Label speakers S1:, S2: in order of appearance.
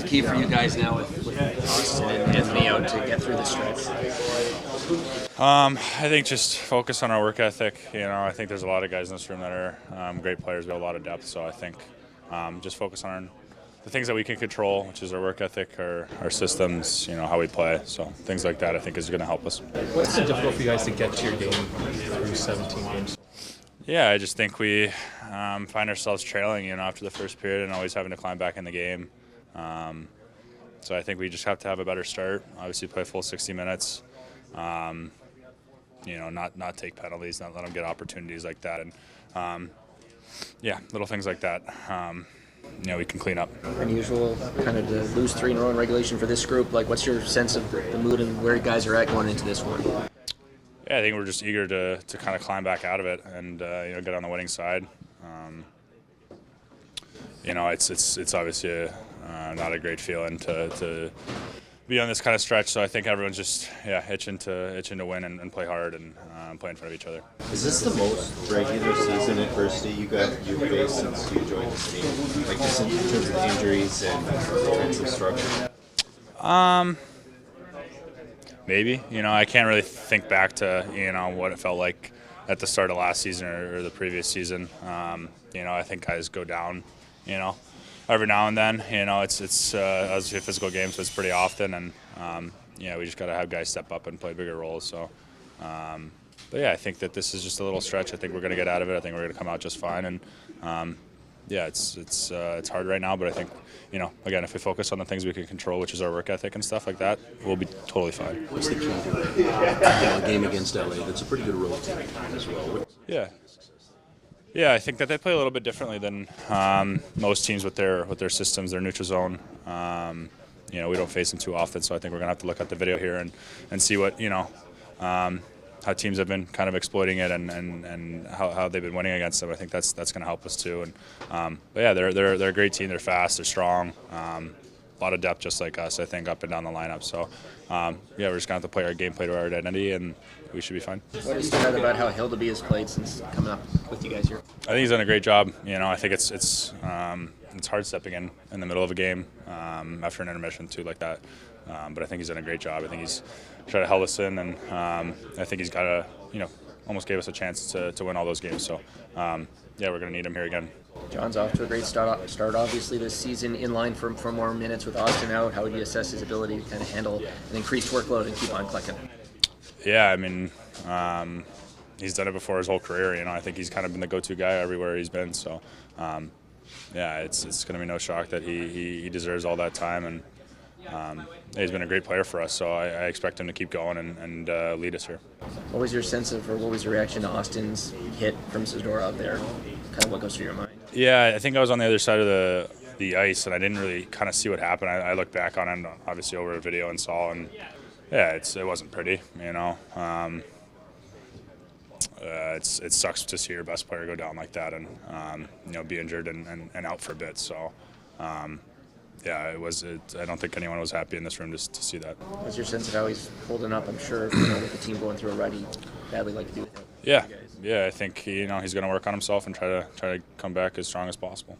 S1: the key for you guys now with Austin and Anthony out to get through the stretch?
S2: I think just focus on our work ethic. I think there's a lot of guys in this room that are great players. We have a lot of depth, so I think just focus on the things that we can control, which is our work ethic, our systems, how we play. So things like that I think is going to help us.
S3: What's it difficult for you guys to get to your game through 17 games?
S2: Yeah, I just think we find ourselves trailing, after the first period and always having to climb back in the game. So I think we just have to have a better start. Obviously play full 60 minutes. Not take penalties, not let them get opportunities like that. And, little things like that. We can clean up.
S1: Unusual kind of to lose 3 in a row in regulation for this group. What's your sense of the mood and where you guys are at going into this one?
S2: Yeah, I think we're just eager to kind of climb back out of it and get on the winning side. It's obviously not a great feeling to be on this kind of stretch. So I think everyone's just itching to win and play hard and play in front of each other.
S4: Is this the most regular season adversity you've faced since you joined this team? Just in terms of injuries and defensive structure?
S2: Maybe. I can't really think back to what it felt like at the start of last season or the previous season. I think guys go down. Every now and then. It's obviously a physical game, so it's pretty often, and we just got to have guys step up and play bigger roles. So, I think that this is just a little stretch. I think we're going to get out of it. I think we're going to come out just fine, and it's hard right now, but I think again, if we focus on the things we can control, which is our work ethic and stuff like that, we'll be totally fine.
S5: What's the key to a game against LA? That's a pretty good road team as well.
S2: Yeah, I think that they play a little bit differently than most teams with their systems, their neutral zone. We don't face them too often, so I think we're going to have to look at the video here and see what how teams have been kind of exploiting it and how they've been winning against them. I think that's going to help us too. And they're a great team. They're fast. They're strong. A lot of depth, just like us, I think, up and down the lineup. So, we're just going to have to play our game, play to our identity, and we should be fine.
S1: What is it about how Hildeby has played since coming up with you guys here?
S2: I think he's done a great job. I think it's hard stepping in the middle of a game after an intermission too, like that. But I think he's done a great job. I think he's tried to held us in, and I think he's got almost gave us a chance to win all those games. So, we're going to need him here again.
S1: John's off to a great start obviously this season, in line for more minutes with Austin out. How would you assess his ability to kind of handle an increased workload and keep on clicking?
S2: Yeah, I mean, he's done it before his whole career. I think he's kind of been the go-to guy everywhere he's been. So, it's going to be no shock that he deserves all that time, and he's been a great player for us. So I expect him to keep going and lead us here.
S1: What was your sense of, or what was your reaction to Austin's hit from Zadorov out there? Kind of what goes through your mind?
S2: Yeah, I think I was on the other side of the ice, and I didn't really kind of see what happened. I looked back on it, obviously over a video, and saw, and it wasn't pretty. It sucks to see your best player go down like that and be injured and out for a bit. So I don't think anyone was happy in this room to see that.
S1: What's your sense of how he's holding up? I'm sure with the team going through a rut, he'd badly like to be with him.
S2: Yeah, I think he's going to work on himself and try to come back as strong as possible.